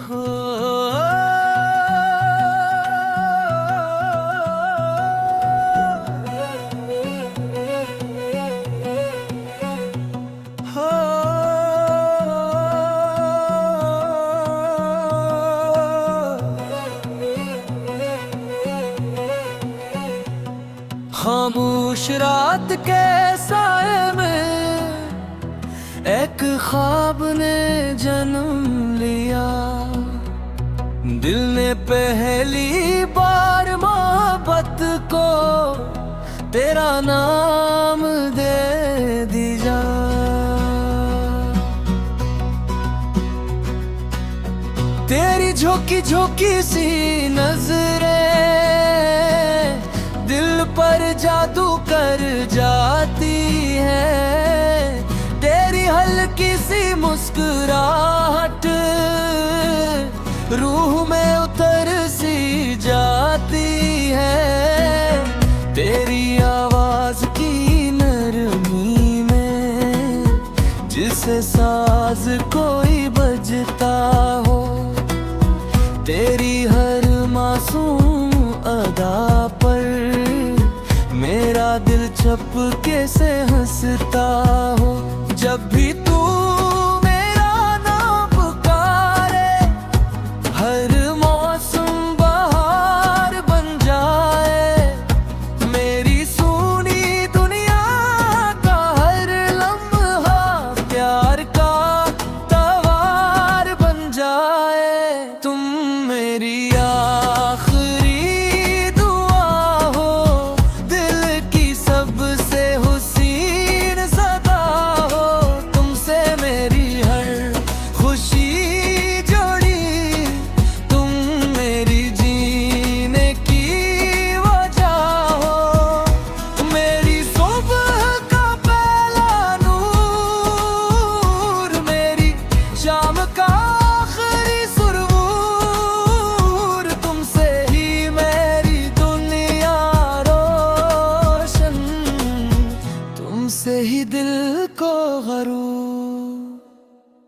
हो हो खामोश रात के साए में एक ख्वाब ने जन्म लिया। दिल ने पहली बार मोहब्बत को तेरा नाम दे दिया। तेरी झोंकी झोंकी सी नजरें दिल पर जादू कर जाती है। तेरी हल्की सी मुस्कुराहट रूह में उतर सी जाती है। तेरी आवाज की नरमी में जिसे साज कोई बजता हो। तेरी हर मासूम अदा पर मेरा दिल चपके से हंसता हो। जब भी तू मेरा नाम पुकारे हर मौसम बहार बन जाए। मेरी सुनी दुनिया का हर लम्हा प्यार का तवार बन जाए। तुम मेरी आखिरी दुआ हो, दिल की सबसे हुसीन सदा हो। तुमसे मेरी हर खुशी जुड़ी, तुम मेरी जीने की वजह हो। मेरी सुबह का पहला नूर, मेरी शाम का आखिरी सुरूर। तुमसे ही मेरी दुनिया रोशन, तुमसे ही दिल को गरूर।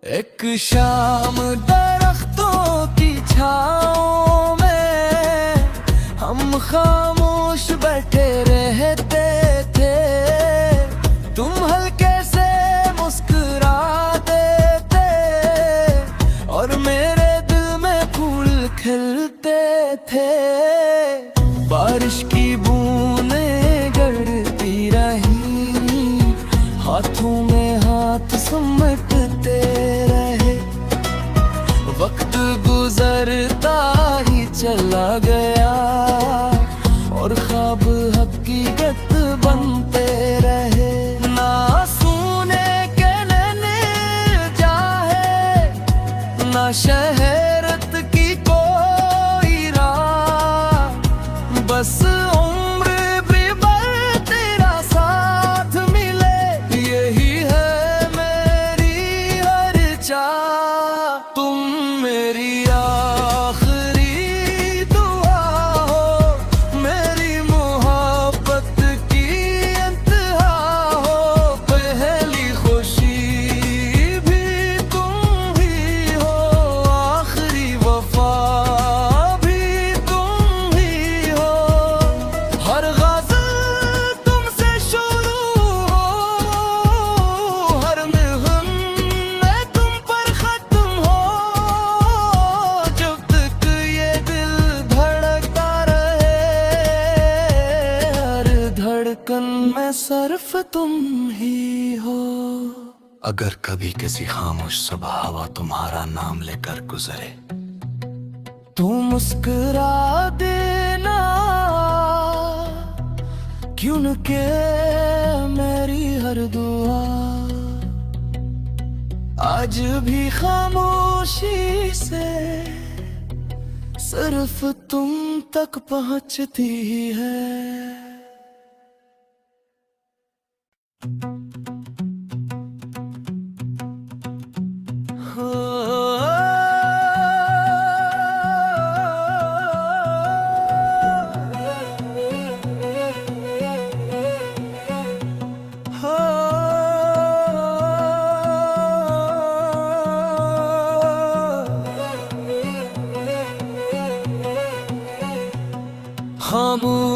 एक शाम दरख्तों की छाँव में हम खामोश बैठे रहते थे। तुम हल्के से मुस्कुरा देते और मेरे दिल में फूल खिलते थे। बारिश की बूंदें गड़ती रही, हाथों में हाथ समेटते रहे। वक्त गुजरता ही चला गया और ख्वाब हकीकत बनते रहे। ना सुने के नैने जाहे, ना शहरत की कोई राह। बस उम्र भी भर तेरा साथ मिले, यही है मेरी हर चाह। तुम मेरी आखिरी दुआ हो, मेरी मोहब्बत की इंतहा हो। पहली खुशी भी तुम ही हो, आखिरी वफा भी तुम ही हो। हर गज़ल तुमसे शुरू हो, हर मिलन में तुम पर खत्म हो। जब तक ये दिल धड़कता रहे, हर धड़कन में सिर्फ तुम ही हो। अगर कभी किसी खामोश सुबह हवा तुम्हारा नाम लेकर गुजरे, तू मुस्कुरा देना क्यों न के मेरी हर दुआ। आज भी खामोशी से सिर्फ तुम तक पहुंचती है।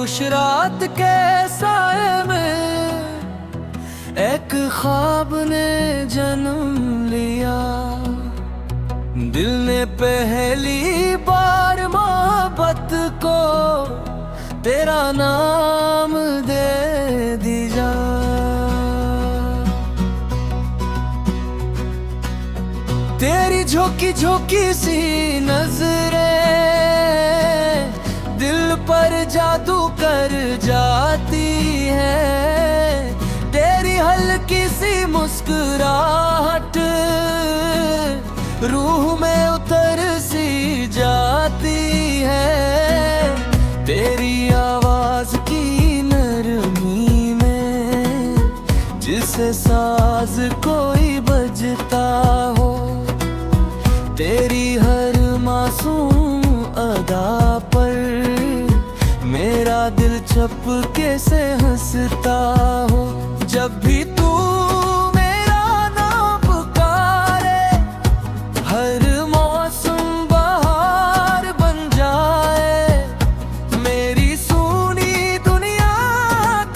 खामोश रात के साए में एक ख्वाब ने जन्म लिया। दिल ने पहली बार मोहब्बत को तेरा नाम दे दिया। तेरी झोंकी झोंकी सी नजरें दिल पर जादू कर जाती है। तेरी हल्की सी मुस्कुराहट रूह में उतर सी जाती है। तेरी आवाज की नरमी में जिसे साज कोई बजता हो। तेरी हर मासूम अदा पर मेरा दिल चपके से हंसता हो। जब भी तू मेरा नाम पुकारे हर मौसम बहार बन जाए। मेरी सुनी दुनिया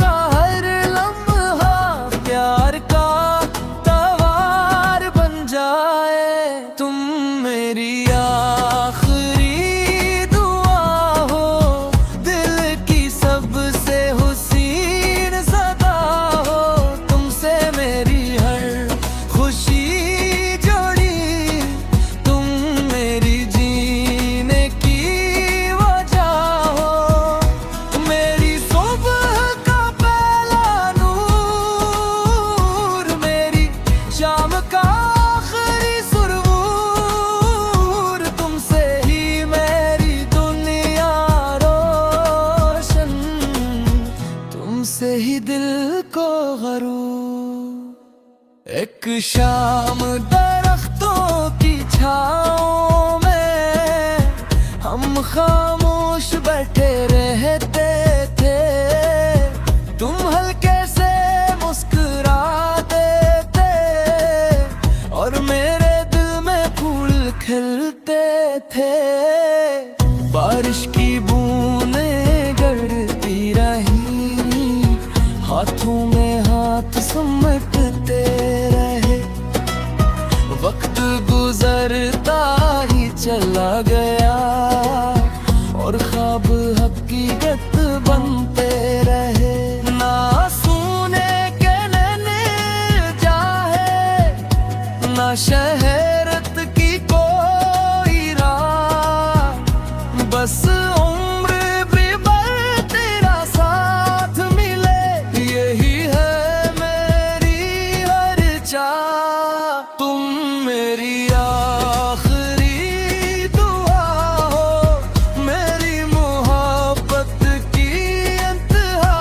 का हर लम्हा प्यार का तवार बन जाए। तुम मेरी आखिरी दुआ हो, दिल की सबसे हुसीन सदा हो। तुमसे मेरी हर खुशी जुड़ी, तुम मेरी जीने की वजह हो। मेरी सुबह का पहला नूर, मेरी शाम का आखिरी सुरूर। तुमसे ही मेरी दुनिया रोशन, तुमसे ही दिल को गरूर। एक शाम दरख्तों की छाँव में हम खामोश बैठे रहते थे। तुम हल्के से मुस्कुरा देते और मेरे दिल में फूल खिलते थे। बारिश की बूंदें गड़ती रही, हाथों में हाथ समेटते रहे। वक्त गुजरता ही चला गया और ख्वाब हकीकत बनते रहे। ना सुने के नैने जाए, ना शहरत की कोई राह। बस उम्र भर तेरा साथ मिले, यही है मेरी हर चाह। तुम मेरी आखिरी दुआ हो, मेरी मोहब्बत की इंतहा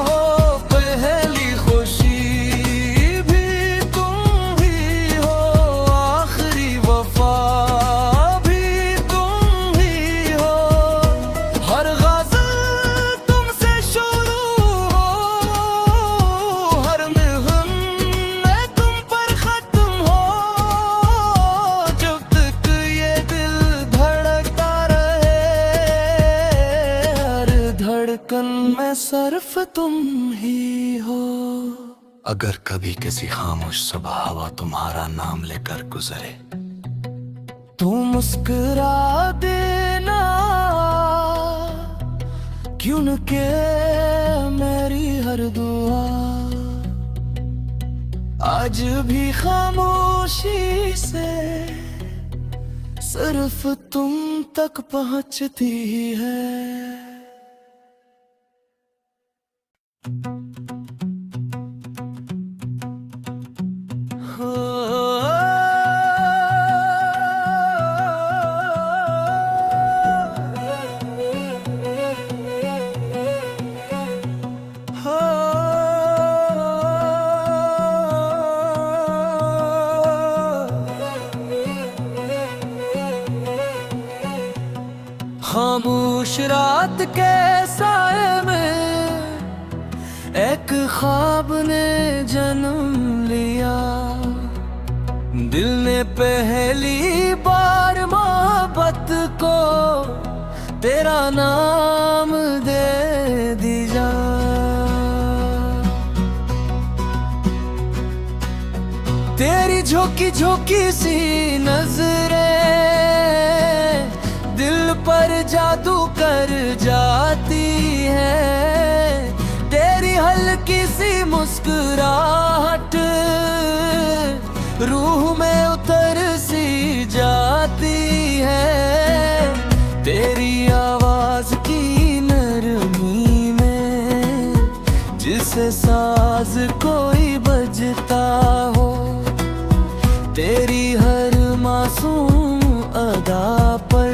हो। पहली खुशी भी तुम ही हो, आखिरी वफा भी तुम ही हो। हर गज़ल तुमसे शुरू हो, हर मिहने तुम पर खत्म हो। जब तक ये दिल धड़कता रहे, हर धड़कन में सिर्फ तुम ही हो। अगर कभी किसी खामोश सुबह हवा तुम्हारा नाम लेकर गुजरे, तू मुस्कुरा देना क्यों न के मेरी हर दुआ आज भी खामोशी से सिर्फ तुम तक पहुंचती है। खामोश रात के साए में एक ख्वाब ने जन्म लिया। दिल ने पहली बार मोहब्बत को तेरा नाम दे तेरी झोंकी झोंकी सी नजरें दिल पर जादू कर जाती है। तेरी हल्की सी मुस्कुराहट रूह में उतर सी जाती है। तेरी आवाज की नरमी में जिसे साज कोई बजता हो, तेरी हर मासूम अदा पर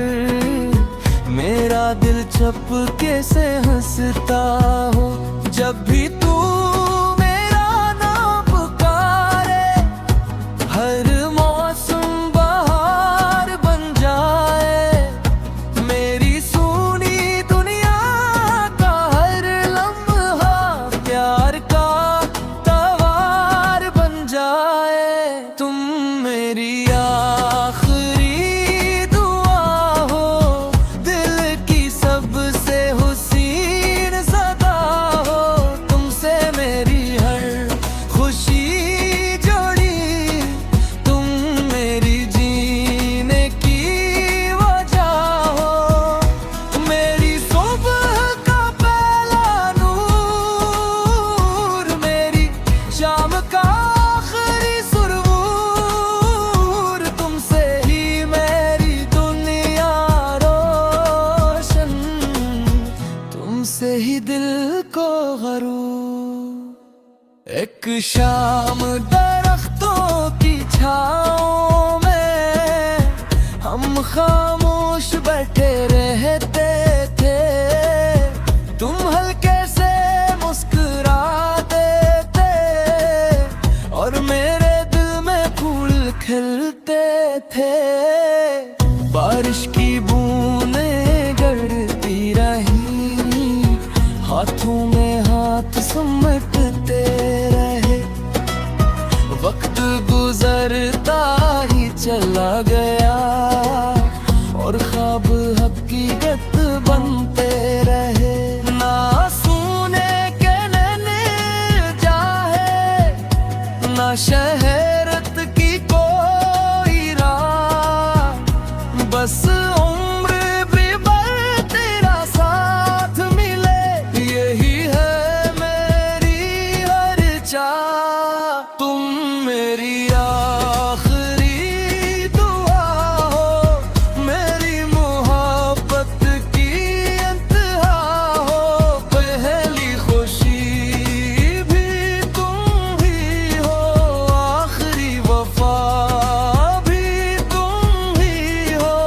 मेरा दिल चपके से हंसता हो। जब भी तू मेरा नाम पुकारे हर मौसम बहार बन जाए। मेरी सुनी दुनिया का हर लम्हा प्यार का तवार बन जाए। तुम मेरी आखिरी दुआ हो, दिल की सबसे हुसीन सदा हो। तुमसे मेरी हर खुशी जुड़ी, तुम मेरी जीने की वजह हो। मेरी सुबह का पहला नूर, मेरी शाम का आखिरी सुरूर। तुमसे ही मेरी दुनिया रोशन, तुमसे ही दिल को गरूर। एक शाम दरख्तों की छाँव में हम खामोश बैठे रहते थे। तुम हल्के से मुस्कुरा देते और मेरे दिल में फूल खिलते थे। बारिश की बूंदें गड़ती रही, हाथों में हाथ समेटते रहे। वक्त गुजरता ही चला गया और ख्वाब हकीकत बनते रहे। ना सुने के नैने जाहे, ना शहरत की कोई राह, बस उम्र भी भर तेरा साथ मिले, यही है मेरी हर चाह। तुम मेरी आखिरी दुआ हो, मेरी मोहब्बत की इंतहा हो। पहली खुशी भी तुम ही हो, आखिरी वफा भी तुम ही हो।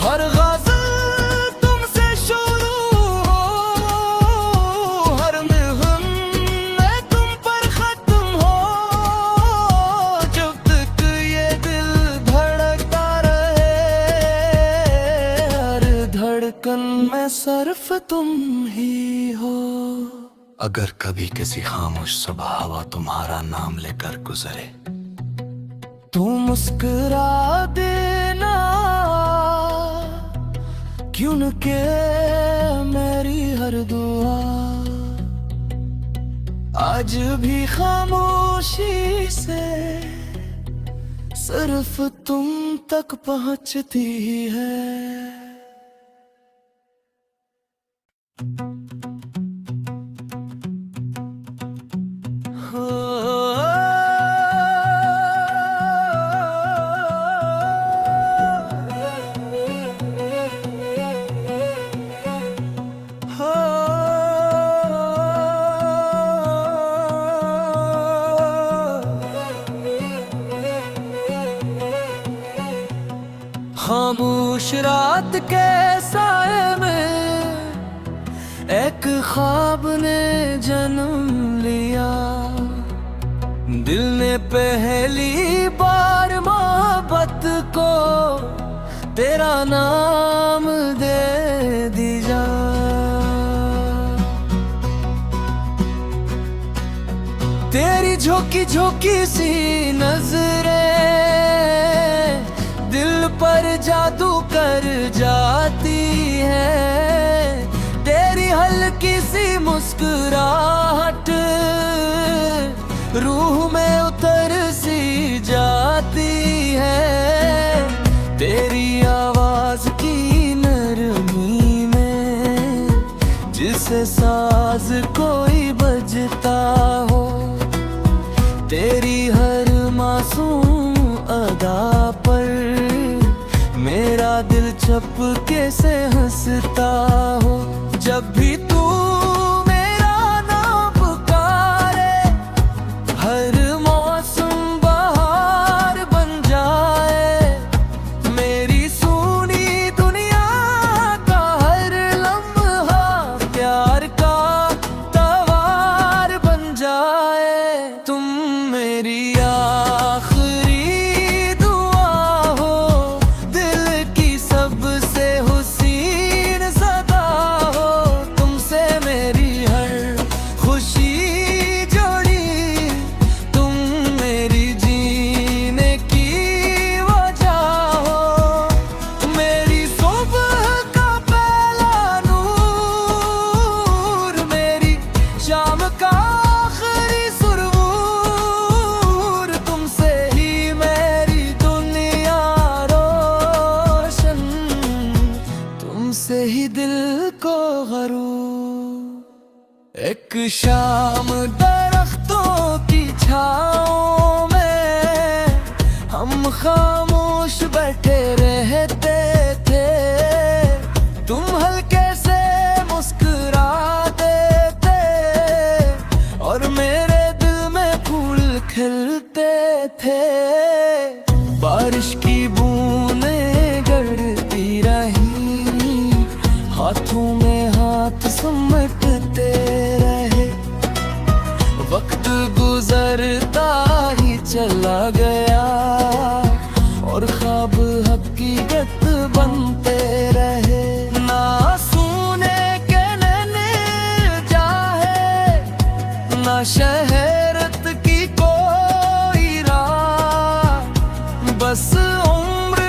हर गज़ल तुमसे शुरू हो, हर मिलन में तुम पर खत्म हो। जब तक ये दिल धड़कता रहे, हर धड़कन में सिर्फ तुम ही हो। अगर कभी किसी खामोश सुबह हवा तुम्हारा नाम लेकर गुजरे, तू मुस्कुरा देना क्यों न के मेरी हर दुआ आज भी खामोशी से सिर्फ तुम तक पहुंचती है। खामोश रात के साए में एक ख्वाब ने जन्म लिया। दिल ने पहली बार मोहब्बत को तेरा नाम दे दिया। तेरी झोंकी झोंकी सी नजरें दिल पर जादू कर जाती है। तेरी हल्की सी मुस्कुराहट रूह में उतर सी जिससे साज कोई बजता हो। तेरी हर मासूम अदा पर मेरा दिल चपके से हंसता हो। जब भी तू मेरा नाम पुकारे, हर मौसम बहार बन जाए। मेरी सुनी दुनिया का हर लम्हा प्यार का तवार बन जाए। तुम मेरी आखिरी दुआ हो, दिल की सबसे हुसीन सदा हो। तुमसे मेरी हर खुशी जुड़ी, तुम मेरी जीने की वजह हो। मेरी सुबह का पहला नूर, मेरी शाम का आखिरी सुरूर। तुमसे ही मेरी दुनिया रोशन, तुमसे ही दिल को गरूर। एक शाम दरख्तों की छाँव में हम खामोश बैठे रहते थे। तुम हल्के से मुस्कुराते थे और मेरे दिल में फूल खिलते थे। बारिश की बूंदें गड़ती रही, हाथों में हाथ समेटते रहे। वक्त गुजरता ही चला गया और ख्वाब हकीकत बनते रहे। ना सुने के नैने जाहे, ना शहरत की कोई राह। बस उम्र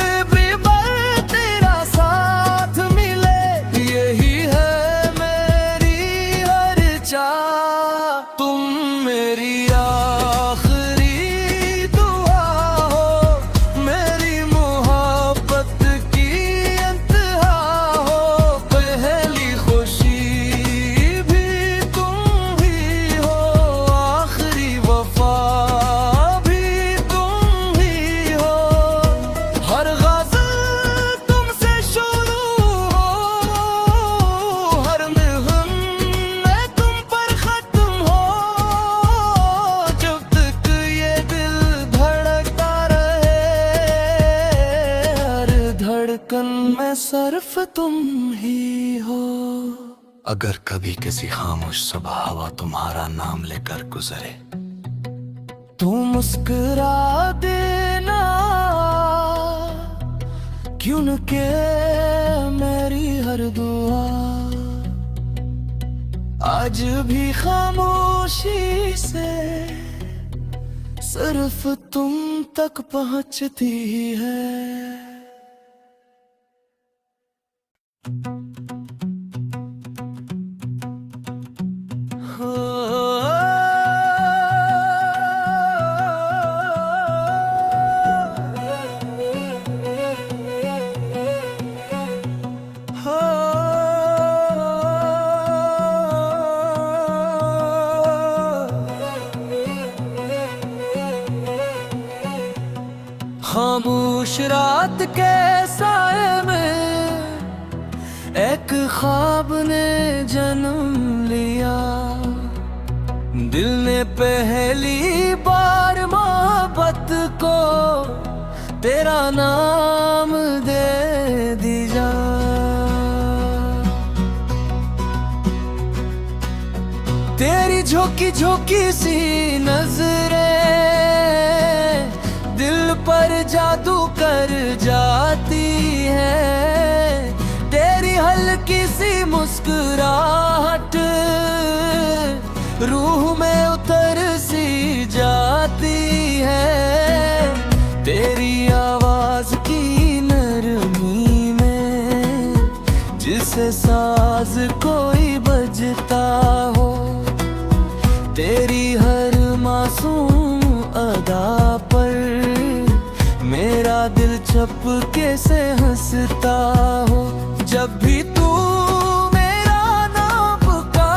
भर तेरा साथ मिले, यही है मेरी हर चाह। तुम मेरी आखिरी दुआ हो, मेरी मोहब्बत की इंतहा हो। पहली खुशी भी तुम ही हो, आखिरी वफा भी तुम ही हो। हर गज़ल तुमसे शुरू हो, हर मिलन में तुम पर खत्म हो। जब तक ये दिल धड़कता रहे, हर धड़कन में सिर्फ तुम ही हो। अगर कभी किसी खामोश सुबह हवा तुम्हारा नाम लेकर गुजरे, तू मुस्कुरा देना, क्यों न के मेरी हर दुआ आज भी खामोशी से सिर्फ तुम तक पहुंचती है। खामोश रात के साए में एक ख्वाब ने जन्म लिया। दिल ने पहली बार मोहब्बत को तेरा नाम दे दिया। तेरी झोंकी झोंकी सी नजरें दिल पर जादू कर जाती है। तेरी हल्की सी मुस्कुराहट रूह में उतर सी जाती है। तेरी आवाज की नरमी में जिसे साज कोई बजता हो। तेरी हर मासूम अदा पर मेरा दिल चपके से हंसता हो। जब भी तू मेरा नाम पुकारे,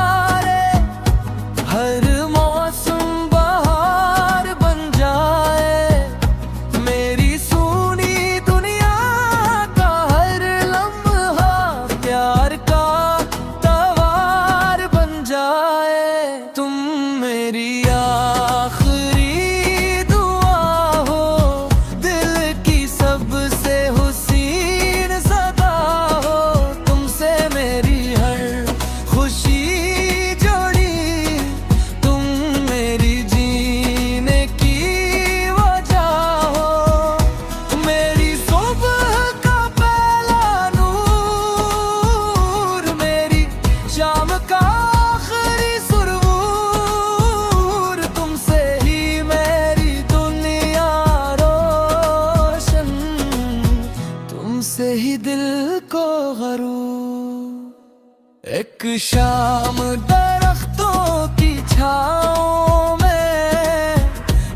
शाम दरख्तों की छाँव में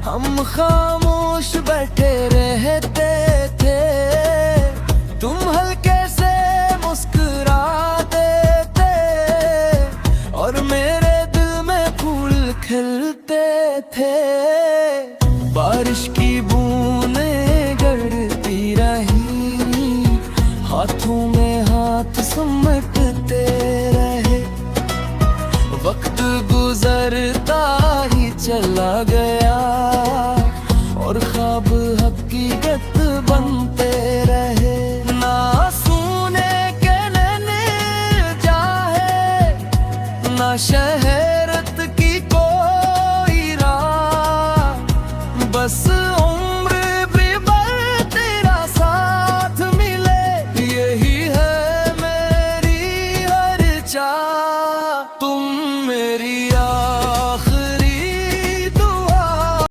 हम खामोश बैठे रहते थे। तुम हल्के से मुस्कुरा देते और मेरे दिल में फूल खिलते थे। बारिश की बूंदें गिरती रही, हाथों में हाथ समेटते रहे। वक्त गुजरता ही चला गया और ख्वाब हकीकत बनते रहे। ना सुने के नैने जाए, ना शहर